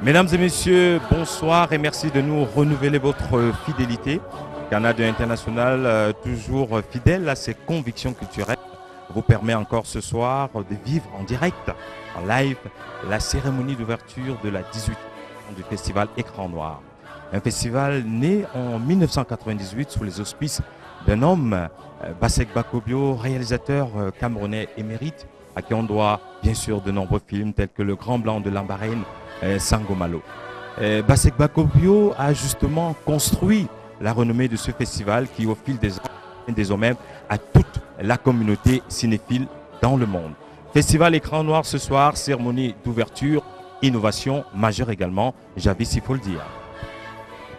Mesdames et messieurs, bonsoir et merci de nous renouveler votre fidélité. Canada International, toujours fidèle à ses convictions culturelles, vous permet encore ce soir de vivre en direct, en live, la cérémonie d'ouverture de la 18e du festival Écran Noir. Un festival né en 1998 sous les auspices d'un homme, Bassek Bakobio, réalisateur camerounais émérite, à qui on doit bien sûr de nombreux films tels que Le Grand Blanc de Lambarène, Sangomalo. Bassek Bakobio a justement construit la renommée de ce festival qui, au fil des ans, désormais à toute la communauté cinéphile dans le monde. Festival Écran Noir ce soir, cérémonie d'ouverture, innovation majeure également, Javis, il faut le dire.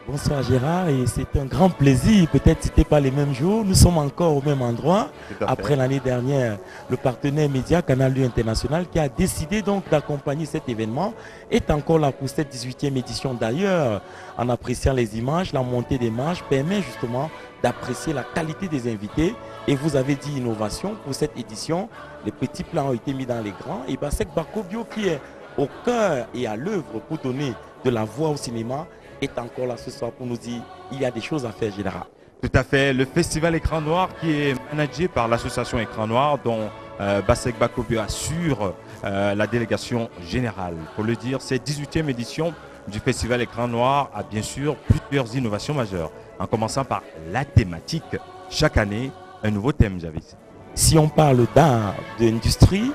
Bonsoir Gérard, et c'est un grand plaisir, peut-être c'était pas les mêmes jours, nous sommes encore au même endroit, après l'année dernière, le partenaire média Canal Lieu International qui a décidé donc d'accompagner cet événement est encore là pour cette 18e édition. D'ailleurs, en appréciant les images, la montée des marges permet justement d'apprécier la qualité des invités, et vous avez dit innovation pour cette édition, les petits plans ont été mis dans les grands, et Bassek Bakobio qui est au cœur et à l'œuvre pour donner de la voix au cinéma, est encore là ce soir pour nous dire il y a des choses à faire, Gérard. Tout à fait. Le festival Écran Noir qui est managé par l'association Écran Noir dont Bassek Bakobio assure la délégation générale. Il faut le dire, cette 18e édition du festival Écran Noir a bien sûr plusieurs innovations majeures, en commençant par la thématique. Chaque année, un nouveau thème, Javis. Si on parle d'art, d'industrie,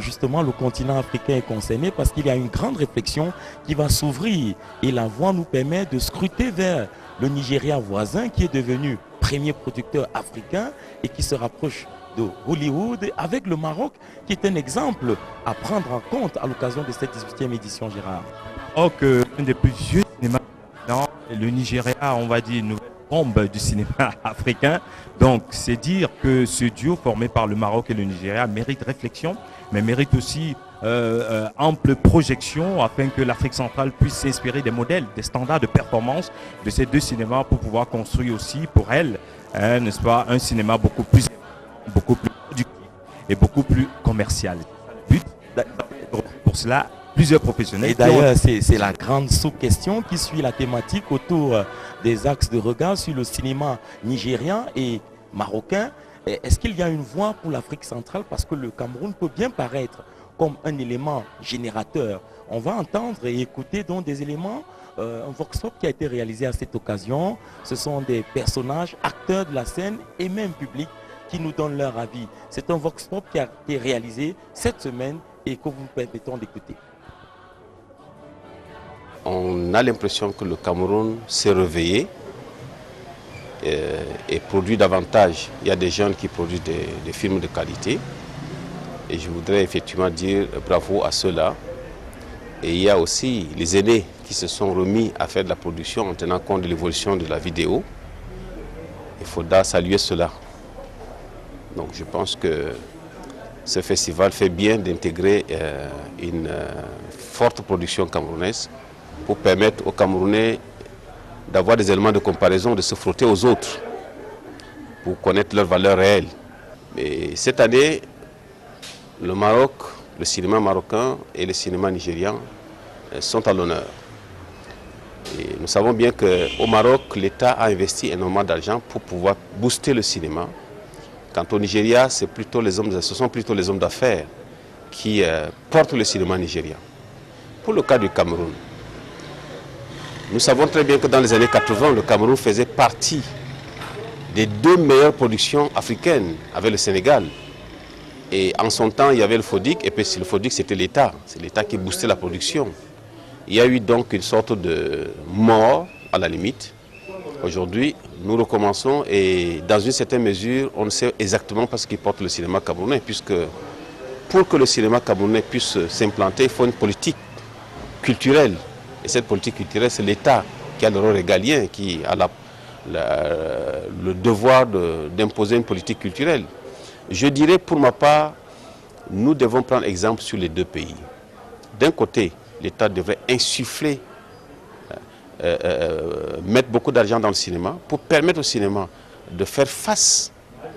justement le continent africain est concerné parce qu'il y a une grande réflexion qui va s'ouvrir et la voie nous permet de scruter vers le Nigeria voisin qui est devenu premier producteur africain et qui se rapproche de Hollywood, avec le Maroc qui est un exemple à prendre en compte à l'occasion de cette 18e édition, Gérard. Oh, que l'un des plus vieux cinémas dans le Nigeria, on va dire une nouvelle bombe du cinéma africain. Donc c'est dire que ce duo formé par le Maroc et le Nigeria mérite réflexion, mais mérite aussi ample projection afin que l'Afrique centrale puisse s'inspirer des modèles, des standards de performance de ces deux cinémas pour pouvoir construire aussi pour elle, n'est-ce pas, un cinéma beaucoup plus productif et beaucoup plus commercial. But, pour cela, plusieurs professionnels. Et d'ailleurs, c'est la grande sous-question qui suit la thématique autour des axes de regard sur le cinéma nigérien et marocain. Est-ce qu'il y a une voie pour l'Afrique centrale? Parce que le Cameroun peut bien paraître comme un élément générateur. On va entendre et écouter donc des éléments, un vox pop qui a été réalisé à cette occasion. Ce sont des personnages, acteurs de la scène et même public qui nous donnent leur avis. C'est un vox pop qui a été réalisé cette semaine et que vous permettons d'écouter. On a l'impression que le Cameroun s'est réveillé et produit davantage. Il y a des jeunes qui produisent des films de qualité. Et je voudrais effectivement dire bravo à ceux-là. Et il y a aussi les aînés qui se sont remis à faire de la production en tenant compte de l'évolution de la vidéo. Il faudra saluer cela. Donc je pense que ce festival fait bien d'intégrer une forte production camerounaise pour permettre aux Camerounais d'avoir des éléments de comparaison, de se frotter aux autres pour connaître leurs valeurs réelles. Mais cette année, le Maroc, le cinéma marocain et le cinéma nigérian sont à l'honneur. Et nous savons bien qu'au Maroc, l'État a investi énormément d'argent pour pouvoir booster le cinéma. Quant au Nigeria, ce sont plutôt les hommes d'affaires qui portent le cinéma nigérien. Pour le cas du Cameroun, nous savons très bien que dans les années 80, le Cameroun faisait partie des deux meilleures productions africaines avec le Sénégal. Et en son temps, il y avait le FODIC, et puis le FODIC, c'était l'État. C'est l'État qui boostait la production. Il y a eu donc une sorte de mort, à la limite. Aujourd'hui, nous recommençons, et dans une certaine mesure, on ne sait exactement pas ce qui porte le cinéma camerounais, puisque pour que le cinéma camerounais puisse s'implanter, il faut une politique culturelle. Et cette politique culturelle, c'est l'État qui a le rôle régalien, qui a le devoir d'imposer une politique culturelle. Je dirais pour ma part, nous devons prendre exemple sur les deux pays. D'un côté, l'État devrait insuffler, mettre beaucoup d'argent dans le cinéma pour permettre au cinéma de faire face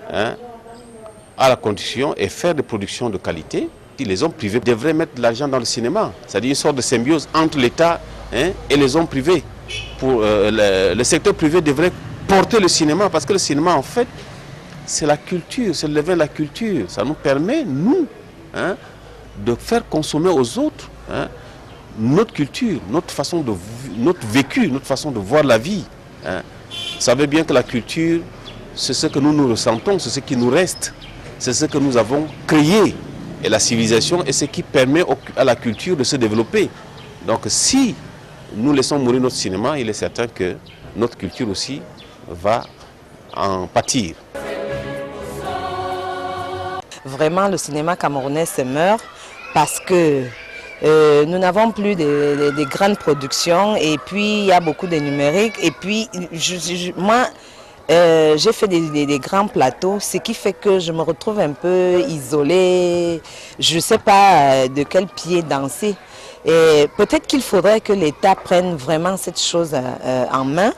à la condition et faire des productions de qualité. Les hommes privés devraient mettre de l'argent dans le cinéma, c'est-à-dire une sorte de symbiose entre l'État et les hommes privés. Le secteur privé devrait porter le cinéma, parce que le cinéma, en fait, c'est la culture, c'est le levain de la culture. Ça nous permet, nous, de faire consommer aux autres notre culture, notre façon de, notre vécu, notre façon de voir la vie. Vous savez bien que la culture, c'est ce que nous ressentons, c'est ce qui nous reste, c'est ce que nous avons créé. Et la civilisation est ce qui permet à la culture de se développer. Donc si nous laissons mourir notre cinéma, il est certain que notre culture aussi va en pâtir. Vraiment, le cinéma camerounais se meurt parce que nous n'avons plus de grandes productions et puis il y a beaucoup de numérique. Et puis, moi, j'ai fait des grands plateaux, ce qui fait que je me retrouve un peu isolée. Je ne sais pas de quel pied danser. Et peut-être qu'il faudrait que l'État prenne vraiment cette chose en main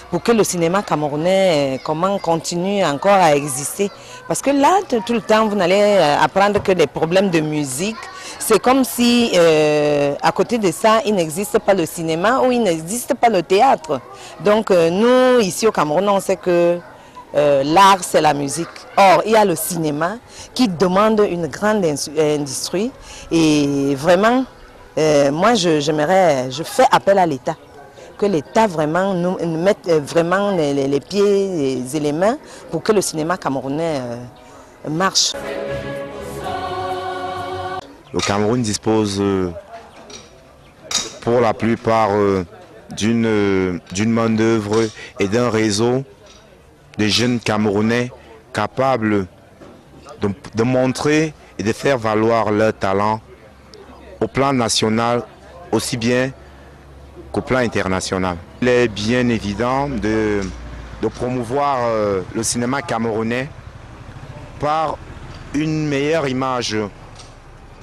pour que le cinéma camerounais continue encore à exister. Parce que là, tout le temps, vous n'allez apprendre que les problèmes de musique, c'est comme si à côté de ça, il n'existe pas le cinéma ou il n'existe pas le théâtre. Donc nous, ici au Cameroun, on sait que l'art, c'est la musique. Or, il y a le cinéma qui demande une grande industrie. Et vraiment, moi, je fais appel à l'État. Que l'État vraiment nous mette vraiment les pieds et les mains pour que le cinéma camerounais marche. Le Cameroun dispose pour la plupart d'une main-d'œuvre et d'un réseau de jeunes Camerounais capables de montrer et de faire valoir leur talent au plan national aussi bien qu'au plan international. Il est bien évident de promouvoir le cinéma camerounais par une meilleure image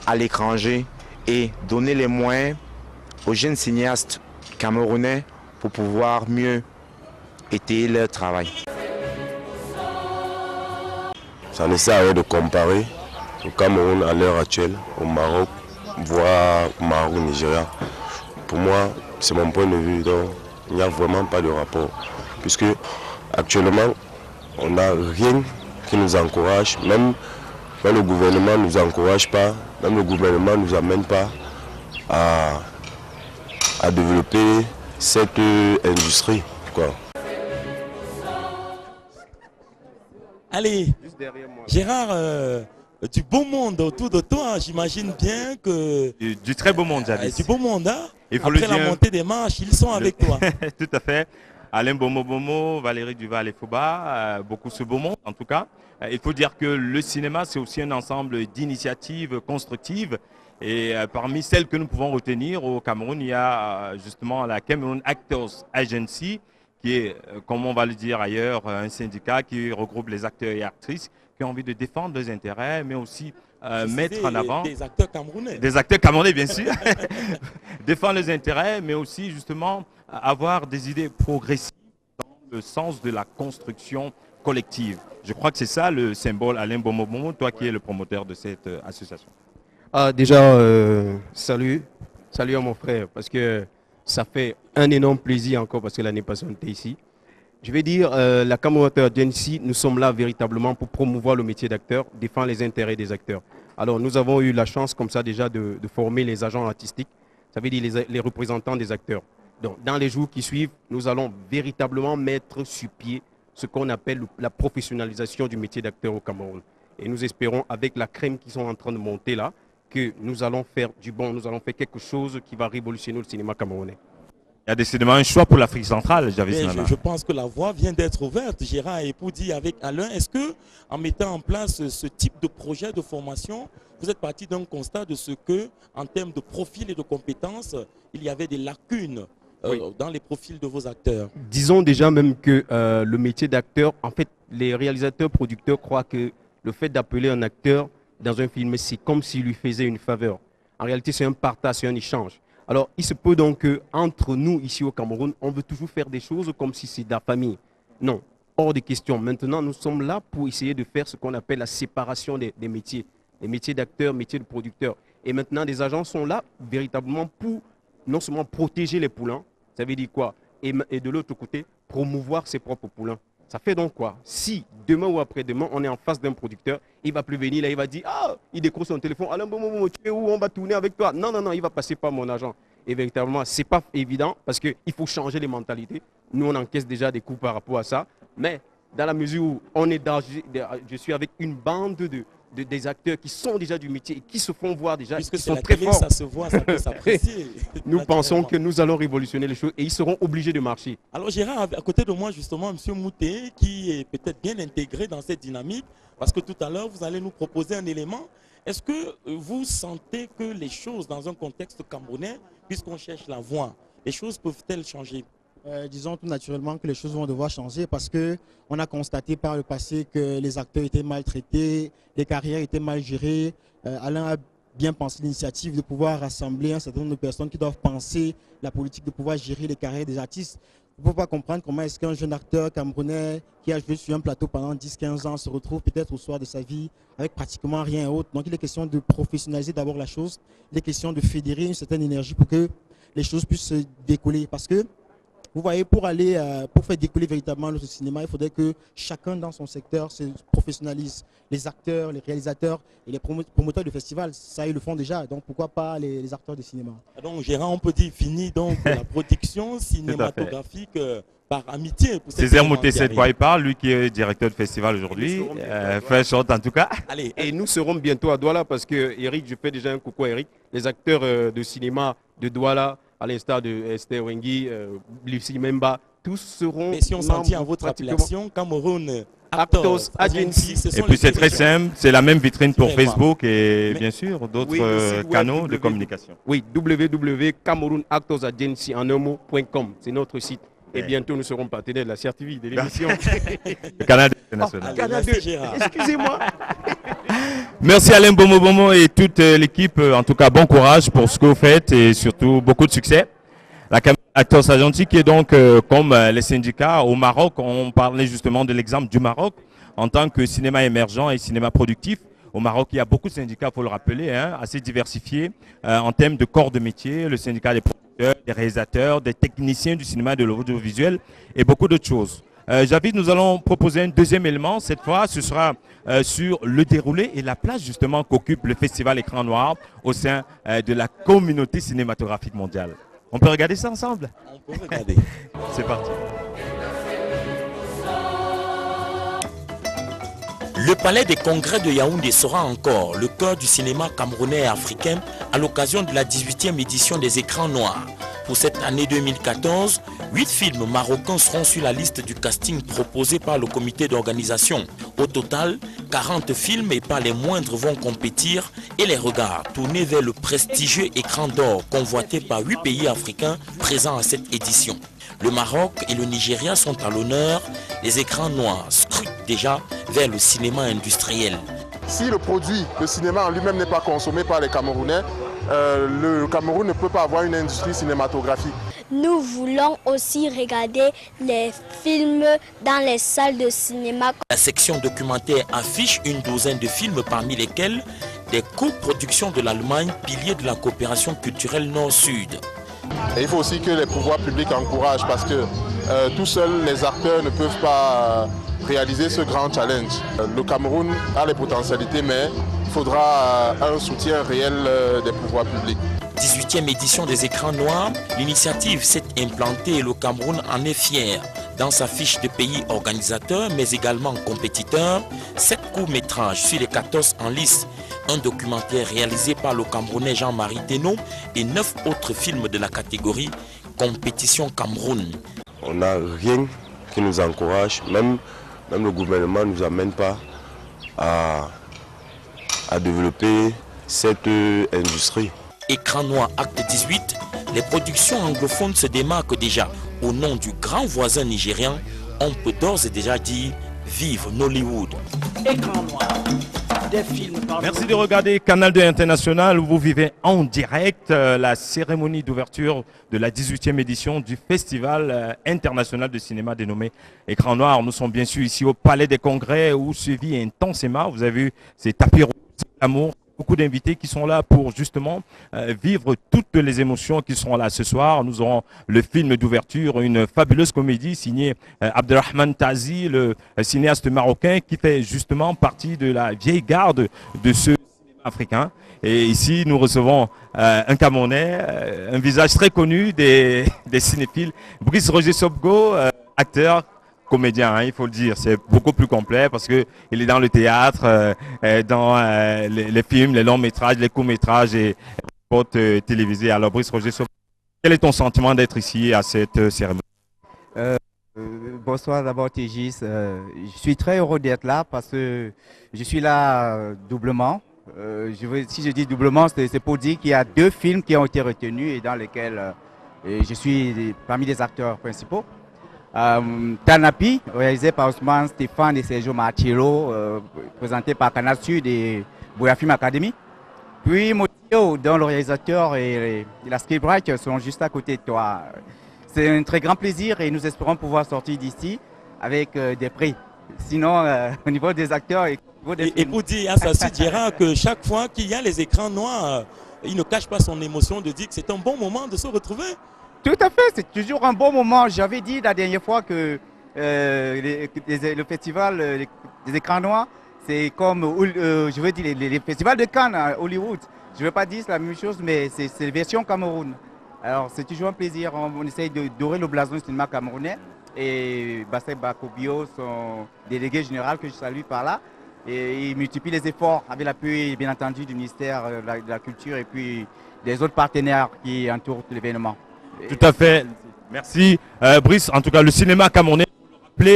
à l'étranger et donner les moyens aux jeunes cinéastes camerounais pour pouvoir mieux étayer leur travail. Ça ne sert à rien de comparer le Cameroun à l'heure actuelle au Maroc, voire au Maroc, au Nigeria. Pour moi, c'est mon point de vue, donc il n'y a vraiment pas de rapport. Puisque actuellement, on n'a rien qui nous encourage, même quand le gouvernement ne nous encourage pas, même le gouvernement ne nous amène pas à développer cette industrie, quoi. Allez, Gérard, du beau monde autour de toi, j'imagine bien que... Du très beau monde, Jadis. Du beau monde, hein? Il faut Après le dire, la montée des marches, ils sont avec toi. Tout à fait. Alain Bomo, Valérie Duval et Fouba, beaucoup ce beau monde en tout cas. Il faut dire que le cinéma, c'est aussi un ensemble d'initiatives constructives. Et parmi celles que nous pouvons retenir au Cameroun, il y a justement la Cameroon Actors Agency, qui est, comme on va le dire ailleurs, un syndicat qui regroupe les acteurs et actrices qui ont envie de défendre leurs intérêts, mais aussi mettre en avant... Des acteurs camerounais. Des acteurs camerounais, bien sûr. Défendre les intérêts, mais aussi justement avoir des idées progressives dans le sens de la construction collective. Je crois que c'est ça le symbole, Alain Bomo, toi qui es le promoteur de cette association. Déjà, salut à mon frère, parce que ça fait un énorme plaisir encore, parce que l'année passée on était ici. Je vais dire, la Cameroun Actors Agency, nous sommes là véritablement pour promouvoir le métier d'acteur, défendre les intérêts des acteurs. Alors nous avons eu la chance comme ça déjà de former les agents artistiques, ça veut dire les représentants des acteurs. Donc dans les jours qui suivent, nous allons véritablement mettre sur pied ce qu'on appelle la professionnalisation du métier d'acteur au Cameroun. Et nous espérons, avec la crème qui sont en train de monter là, que nous allons faire du bon, nous allons faire quelque chose qui va révolutionner le cinéma camerounais. Il y a décidément un choix pour l'Afrique centrale, je pense que la voie vient d'être ouverte, Gérard, et pour dire avec Alain, est-ce que en mettant en place ce type de projet de formation, vous êtes parti d'un constat de ce que, en termes de profil et de compétences, il y avait des lacunes dans les profils de vos acteurs? Disons déjà même que le métier d'acteur, en fait, les réalisateurs, producteurs croient que le fait d'appeler un acteur dans un film, c'est comme s'il lui faisait une faveur. En réalité, c'est un partage, c'est un échange. Alors, il se peut donc qu'entre nous, ici au Cameroun, on veut toujours faire des choses comme si c'est de la famille. Non, hors de question. Maintenant, nous sommes là pour essayer de faire ce qu'on appelle la séparation des métiers. les métiers d'acteur, métiers de producteur. Et maintenant, des agents sont là véritablement pour non seulement protéger les poulains, ça veut dire quoi, et de l'autre côté, promouvoir ses propres poulains. Ça fait donc quoi? Si demain ou après-demain, on est en face d'un producteur, il ne va plus venir là, il va dire, ah, il décroche son téléphone, Alain Bomomo, tu es où? On va tourner avec toi. Non, non, non, il va passer par mon agent. Et véritablement, ce n'est pas évident parce qu'il faut changer les mentalités. Nous, on encaisse déjà des coups par rapport à ça. Mais dans la mesure où on est je suis avec une bande des acteurs qui sont déjà du métier et qui se font voir déjà, puisque qui sont la très télé, forts. ça se voit, ça peut s'apprécier. Nous pensons que nous allons révolutionner les choses et ils seront obligés de marcher. Alors Gérard, à côté de moi justement, M. Mouté, qui est peut-être bien intégré dans cette dynamique, parce que tout à l'heure, vous allez nous proposer un élément. Est-ce que vous sentez que les choses dans un contexte camerounais, puisqu'on cherche la voie, les choses peuvent-elles changer? Disons tout naturellement que les choses vont devoir changer parce qu'on a constaté par le passé que les acteurs étaient maltraités, les carrières étaient mal gérées. Alain a bien pensé l'initiative de pouvoir rassembler un certain nombre de personnes qui doivent penser la politique, de pouvoir gérer les carrières des artistes. Il ne faut pas comprendre comment est-ce qu'un jeune acteur camerounais qui a joué sur un plateau pendant 10-15 ans se retrouve peut-être au soir de sa vie avec pratiquement rien autre. Donc il est question de professionnaliser d'abord la chose, il est question de fédérer une certaine énergie pour que les choses puissent se décoller. Parce que vous voyez, pour faire décoller véritablement notre cinéma, il faudrait que chacun dans son secteur se professionnalise. Les acteurs, les réalisateurs et les promoteurs de festivals, ça ils le font déjà. Donc pourquoi pas les acteurs de cinéma? Donc Gérard, on peut dire fini donc la production cinématographique par amitié. Césaire Mouté, c'est de quoi il parle, lui qui est directeur de festival aujourd'hui. Fait short en tout cas. Allez, et nous serons bientôt à Douala parce que Eric, je fais déjà un coucou à Eric. Les acteurs de cinéma de Douala, à l'instar de Esther Wengi, Lucie Memba, tous seront. Mais si on s'en tient à votre appellation, Cameroun Actors Agency. Et puis c'est très simple, c'est la même vitrine pour Facebook et bien sûr d'autres canaux de communication. Oui, www.camerounactorsagency en un mot.com, c'est notre site. Et bientôt nous serons partenaires de la CRTV, de l'émission. Canal international. Canal 2, excusez-moi. Merci Alain Bomo et toute l'équipe. En tout cas, bon courage pour ce que vous faites et surtout beaucoup de succès. La Cameroun Actors Agency qui est donc comme les syndicats au Maroc. On parlait justement de l'exemple du Maroc en tant que cinéma émergent et cinéma productif. Au Maroc, il y a beaucoup de syndicats, il faut le rappeler, assez diversifiés en termes de corps de métier. Le syndicat des producteurs, des réalisateurs, des techniciens du cinéma et de l'audiovisuel et beaucoup d'autres choses. Javid, nous allons proposer un deuxième élément. Cette fois, ce sera sur le déroulé et la place justement qu'occupe le festival Écran Noir au sein de la communauté cinématographique mondiale. On peut regarder ça ensemble? On peut regarder. C'est parti. Le palais des congrès de Yaoundé sera encore le cœur du cinéma camerounais et africain à l'occasion de la 18e édition des Écrans Noirs. Pour cette année 2014, 8 films marocains seront sur la liste du casting proposé par le comité d'organisation. Au total, 40 films et pas les moindres vont compétir et les regards tournés vers le prestigieux Écran d'or convoité par 8 pays africains présents à cette édition. Le Maroc et le Nigeria sont à l'honneur. Les Écrans Noirs scrutent déjà vers le cinéma industriel. Si le produit, le cinéma en lui-même n'est pas consommé par les Camerounais, le Cameroun ne peut pas avoir une industrie cinématographique. Nous voulons aussi regarder les films dans les salles de cinéma. La section documentaire affiche une douzaine de films parmi lesquels des coproductions de l'Allemagne, pilier de la coopération culturelle Nord-Sud. Et il faut aussi que les pouvoirs publics encouragent parce que tout seuls les acteurs ne peuvent pas réaliser ce grand challenge. Le Cameroun a les potentialités mais il faudra un soutien réel des pouvoirs publics. 18e édition des Écrans Noirs, l'initiative s'est implantée et le Cameroun en est fier. Dans sa fiche de pays organisateur mais également compétiteur, 7 courts-métrages sur les 14 en lice, un documentaire réalisé par le Camerounais Jean-Marie Thénault et 9 autres films de la catégorie Compétition Cameroun. On n'a rien qui nous encourage, même le gouvernement ne nous amène pas à développer cette industrie. Écran Noir Acte 18, les productions anglophones se démarquent déjà. Au nom du grand voisin nigérian, on peut d'ores et déjà dire vive Nollywood. Écran Noir. Des films Merci de regarder Canal 2 International où vous vivez en direct la cérémonie d'ouverture de la 18e édition du Festival international de cinéma dénommé Écran Noir. Nous sommes bien sûr ici au Palais des Congrès où suivi intensément, vous avez vu ces tapis rouges d'amour. Beaucoup d'invités qui sont là pour justement vivre toutes les émotions qui seront là ce soir. Nous aurons le film d'ouverture, une fabuleuse comédie signée Abdelrahman Tazi, le cinéaste marocain qui fait justement partie de la vieille garde de ce cinéma africain. Et ici, nous recevons un Camerounais, un visage très connu des cinéphiles, Brice Roger Sobgo, acteur, comédien, hein, il faut le dire, c'est beaucoup plus complet parce qu'il est dans le théâtre, dans les films, les longs métrages, les courts métrages et les spots télévisés. Alors Brice Roger Sobgo, quel est ton sentiment d'être ici à cette cérémonie? Bonsoir d'abord Tégis, je suis très heureux d'être là parce que je suis là doublement. Si je dis doublement, c'est pour dire qu'il y a 2 films qui ont été retenus et dans lesquels je suis parmi les acteurs principaux. Tanapi, réalisé par Ousmane Stéphane et Sergio Marcello, présenté par Canal Sud et Boya Film Academy. Puis Motio, dont le réalisateur et la scriptwriter sont juste à côté de toi. C'est un très grand plaisir et nous espérons pouvoir sortir d'ici avec des prix. Sinon, au niveau des acteurs et pour dire à Sassi Gérard que chaque fois qu'il y a les écrans noirs, il ne cache pas son émotion de dire que c'est un bon moment de se retrouver. Tout à fait, c'est toujours un bon moment. J'avais dit la dernière fois que le festival des écrans noirs, c'est comme, je veux dire, les festivals de Cannes à Hollywood. Je ne veux pas dire la même chose, mais c'est la version Cameroun. Alors c'est toujours un plaisir, on essaye de dorer le blason du cinéma camerounais. Et Bassé Bakobio, son délégué général que je salue par là, et il multiplie les efforts avec l'appui bien entendu du ministère de la Culture et puis des autres partenaires qui entourent l'événement. Tout à fait. Merci. Brice, en tout cas, le cinéma camerounais,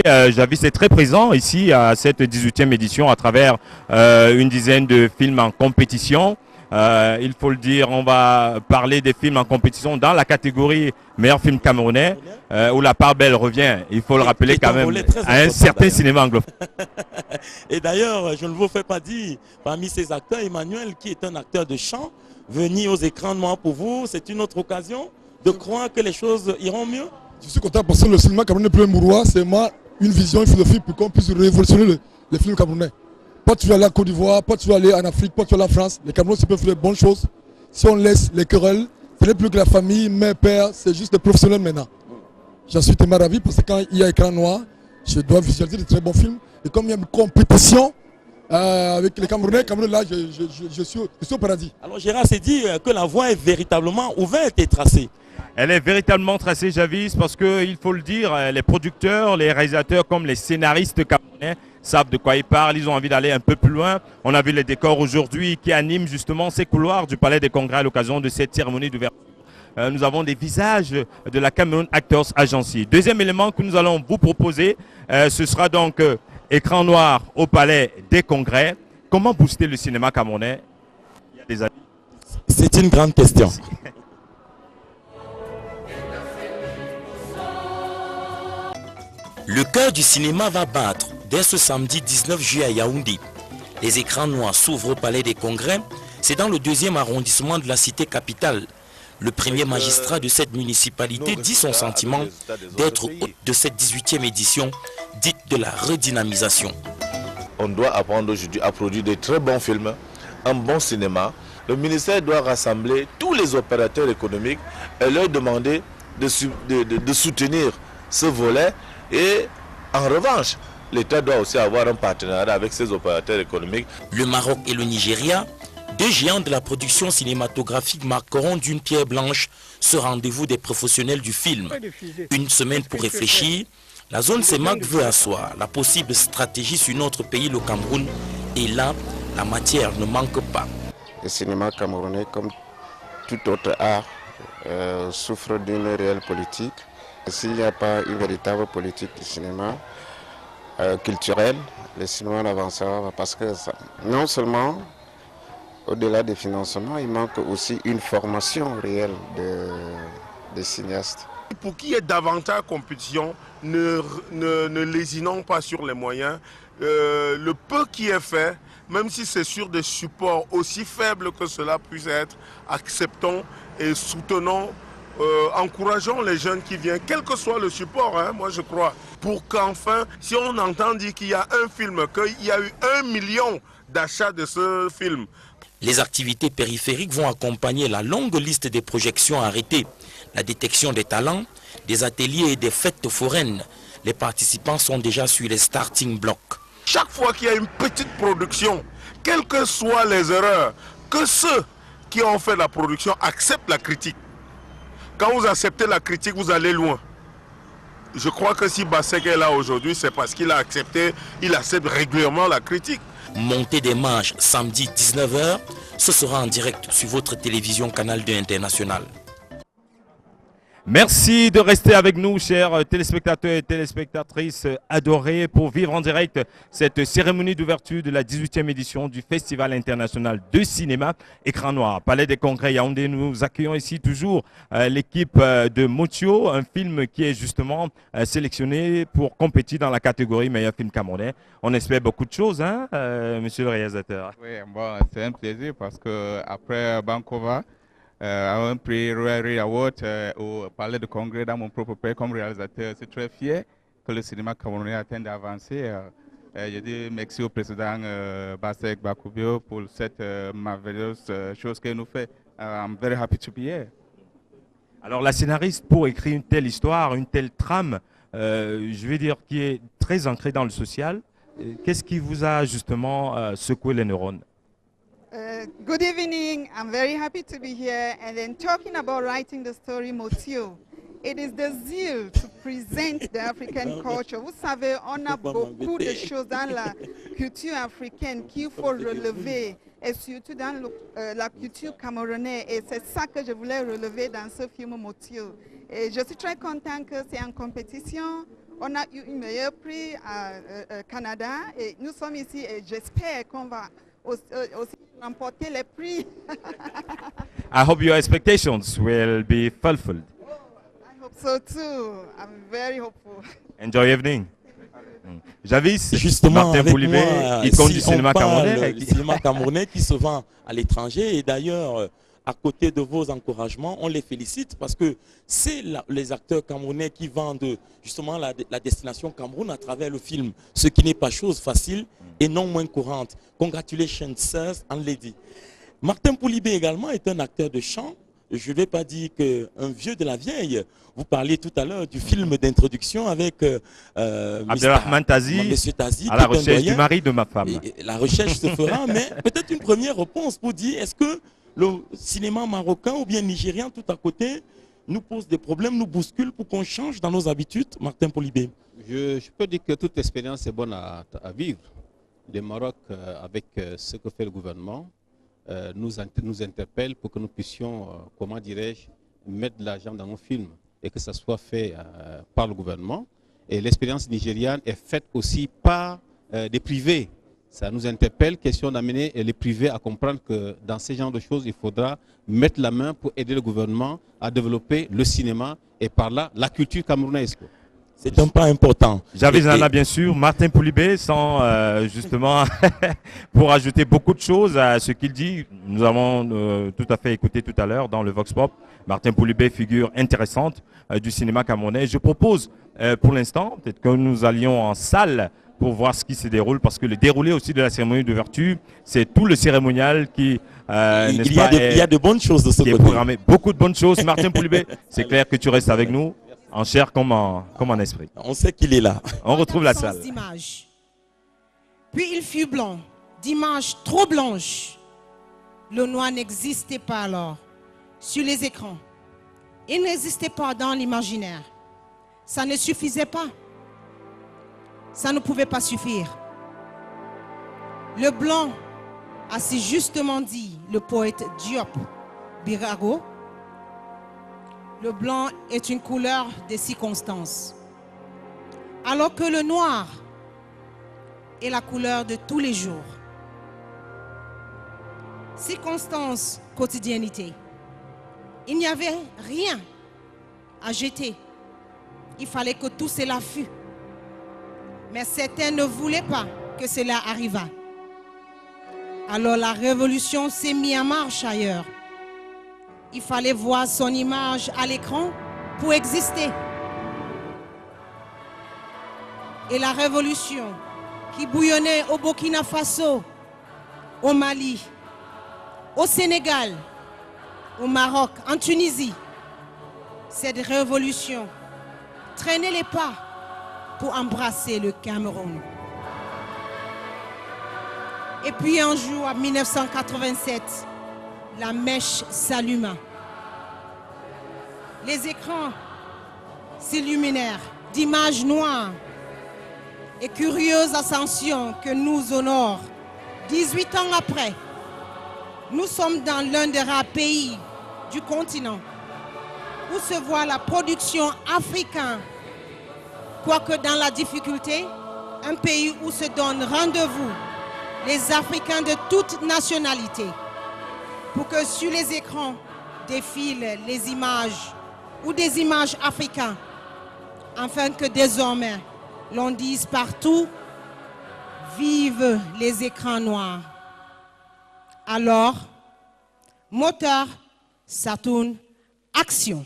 Javis est très présent ici à cette 18e édition à travers une dizaine de films en compétition. Il faut le dire, on va parler des films en compétition dans la catégorie meilleur film camerounais où la part belle revient. Il faut le rappeler quand même à un certain cinéma anglophone. Et d'ailleurs, je ne vous fais pas dire, parmi ces acteurs, Emmanuel, qui est un acteur de chant, venir aux écrans noirs pour vous, c'est une autre occasion de croire que les choses iront mieux. Je suis content parce que le cinéma camerounais plus mourois, c'est une vision, une philosophie pour qu'on puisse révolutionner les films camerounais. Pas tu vas aller à Côte d'Ivoire, pas tu vas aller en Afrique, pas tu vas aller en France. Les Camerounais peuvent faire de bonnes choses. Si on laisse les querelles, ce n'est plus que la famille, mère, père, c'est juste des professionnels maintenant. J'en suis tellement ravi parce que quand il y a écran noir, je dois visualiser de très bons films. Et comme il y a une compétition avec les Camerounais, là, je suis au paradis. Alors Gérard s'est dit que la voie est véritablement ouverte et tracée. Elle est véritablement tracée, Javis, parce qu'il faut le dire, les producteurs, les réalisateurs comme les scénaristes camerounais savent de quoi ils parlent, ils ont envie d'aller un peu plus loin. On a vu les décors aujourd'hui qui animent justement ces couloirs du Palais des Congrès à l'occasion de cette cérémonie d'ouverture. Nous avons des visages de la Cameroun Actors Agency. Deuxième élément que nous allons vous proposer, ce sera donc écran noir au Palais des Congrès. Comment booster le cinéma camerounais? C'est une grande question. Le cœur du cinéma va battre dès ce samedi 19 juillet à Yaoundé. Les écrans noirs s'ouvrent au Palais des Congrès. C'est dans le 2e arrondissement de la cité capitale. Le premier magistrat de cette municipalité dit son sentiment d'être hôte de cette 18e édition, dite de la redynamisation. On doit apprendre aujourd'hui à produire de très bons films, un bon cinéma. Le ministère doit rassembler tous les opérateurs économiques et leur demander de soutenir ce volet. Et en revanche, l'État doit aussi avoir un partenariat avec ses opérateurs économiques. Le Maroc et le Nigeria, 2 géants de la production cinématographique, marqueront d'une pierre blanche ce rendez-vous des professionnels du film. Une semaine pour réfléchir, la zone CEMAC veut asseoir la possible stratégie sur notre pays, le Cameroun. Et là, la matière ne manque pas. Le cinéma camerounais, comme tout autre art, souffre d'une réelle politique. S'il n'y a pas une véritable politique du cinéma culturel, le cinéma n'avancera pas parce que non seulement au-delà des financements, il manque aussi une formation réelle des cinéastes. Pour qu'il y ait davantage de compétition, ne lésinons pas sur les moyens. Le peu qui est fait, même si c'est sur des supports aussi faibles que cela puisse être, acceptons et soutenons. Encourageons les jeunes qui viennent, quel que soit le support, hein, moi je crois, pour qu'enfin, si on entend dire qu'il y a un film, qu'il y a eu 1 million d'achat de ce film. Les activités périphériques vont accompagner la longue liste des projections arrêtées, la détection des talents, des ateliers et des fêtes foraines. Les participants sont déjà sur les starting blocks. Chaque fois qu'il y a une petite production, quelles que soient les erreurs, que ceux qui ont fait la production acceptent la critique. Quand vous acceptez la critique, vous allez loin. Je crois que si Bassek est là aujourd'hui, c'est parce qu'il a accepté, il accepte régulièrement la critique. Montée des marches samedi 19h, ce sera en direct sur votre télévision Canal 2 International. Merci de rester avec nous, chers téléspectateurs et téléspectatrices adorés, pour vivre en direct cette cérémonie d'ouverture de la 18e édition du Festival international de cinéma Écran Noir. Palais des Congrès Yaoundé, nous accueillons ici toujours l'équipe de Motio, un film qui est justement sélectionné pour compétir dans la catégorie meilleur film camerounais. On espère beaucoup de choses, hein, monsieur le réalisateur. Oui, bon, c'est un plaisir parce qu'après Bankova, un prix Royal Award au Palais de Congrès dans mon propre pays comme réalisateur. Je suis très fier que le cinéma camerounais atteigne d'avancer. Je dis merci au président Bassek Bakubio pour cette merveilleuse chose qu'il nous fait. I'm very happy to be here. Alors la scénariste, pour écrire une telle histoire, une telle trame, je vais dire qui est très ancrée dans le social, qu'est-ce qui vous a justement secoué les neurones? Good evening. I'm very happy to be here. And then talking about writing the story Motio, it is the zeal to present the African culture. Vous savez, on a beaucoup de choses dans la culture africaine qu'il faut relever, et surtout dans la culture camerounaise. Et c'est ça que je voulais relever dans ce film Motio. Et je suis très content que c'est en compétition. On a eu un meilleur prix au Canada et nous sommes ici et j'espère qu'on va aussi remporter les prix. I hope your expectations will be fulfilled. I hope so too. I'm very hopeful. Enjoy evening. Javis, justement, Martin Poulibé, icône du cinéma camerounais. Le cinéma camerounais qui se vend à l'étranger et d'ailleurs, à côté de vos encouragements, on les félicite parce que c'est les acteurs camerounais qui vendent justement la destination Cameroun à travers le film, ce qui n'est pas chose facile et non moins courante. Congratulations, sirs and ladies. Martin Poulibé également est un acteur de chant. Je ne vais pas dire qu'un vieux de la vieille. Vous parliez tout à l'heure du film d'introduction avec Abdelrahman Tazi, Monsieur Tazi, à la recherche du mari de ma femme. Et la recherche se fera, mais peut-être une première réponse pour dire est-ce que le cinéma marocain ou bien nigérien tout à côté nous pose des problèmes, nous bouscule pour qu'on change dans nos habitudes, Martin Poulibé? Je peux dire que toute expérience est bonne à vivre. Le Maroc, avec ce que fait le gouvernement, nous interpelle pour que nous puissions, comment dirais-je, mettre de l'argent dans nos films et que ça soit fait par le gouvernement. Et l'expérience nigériane est faite aussi par des privés. Ça nous interpelle, question d'amener les privés à comprendre que dans ce genre de choses, il faudra mettre la main pour aider le gouvernement à développer le cinéma et par là, la culture camerounaise. C'est un pas important. J'avais là bien sûr Martin Poulibé, sans justement pour ajouter beaucoup de choses à ce qu'il dit. Nous avons tout à fait écouté tout à l'heure dans le Vox Pop. Martin Poulibé, figure intéressante du cinéma camerounais. Je propose pour l'instant, peut-être que nous allions en salle pour voir ce qui se déroule, parce que le déroulé aussi de la cérémonie d'ouverture, c'est tout le cérémonial qui, il y a de bonnes choses de ce côté. Programmé. Beaucoup de bonnes choses. Martin Poulibé, c'est clair que tu restes avec nous, en chair comme en esprit. On sait qu'il est là. On retrouve la salle. Puis il fut blanc, d'images trop blanches. Le noir n'existait pas alors sur les écrans. Il n'existait pas dans l'imaginaire. Ça ne suffisait pas. Ça ne pouvait pas suffire. Le blanc a si justement dit le poète Diop Birago. Le blanc est une couleur des circonstances. Alors que le noir est la couleur de tous les jours. Circonstances, quotidiennité. Il n'y avait rien à jeter. Il fallait que tout cela fût. Mais certains ne voulaient pas que cela arrivât. Alors la révolution s'est mise en marche ailleurs. Il fallait voir son image à l'écran pour exister. Et la révolution qui bouillonnait au Burkina Faso au Mali, au Sénégal, au Maroc, en Tunisie. Cette révolution traînait les pas pour embrasser le Cameroun. Et puis un jour, en 1987, la mèche s'alluma. Les écrans s'illuminèrent d'images noires et curieuse ascension que nous honore. 18 ans après, nous sommes dans l'un des rares pays du continent où se voit la production africaine. Quoique dans la difficulté, un pays où se donnent rendez-vous les Africains de toutes nationalités pour que sur les écrans défilent les images ou des images africaines, afin que désormais l'on dise partout « Vive les écrans noirs ». Alors, moteur, Saturn, action.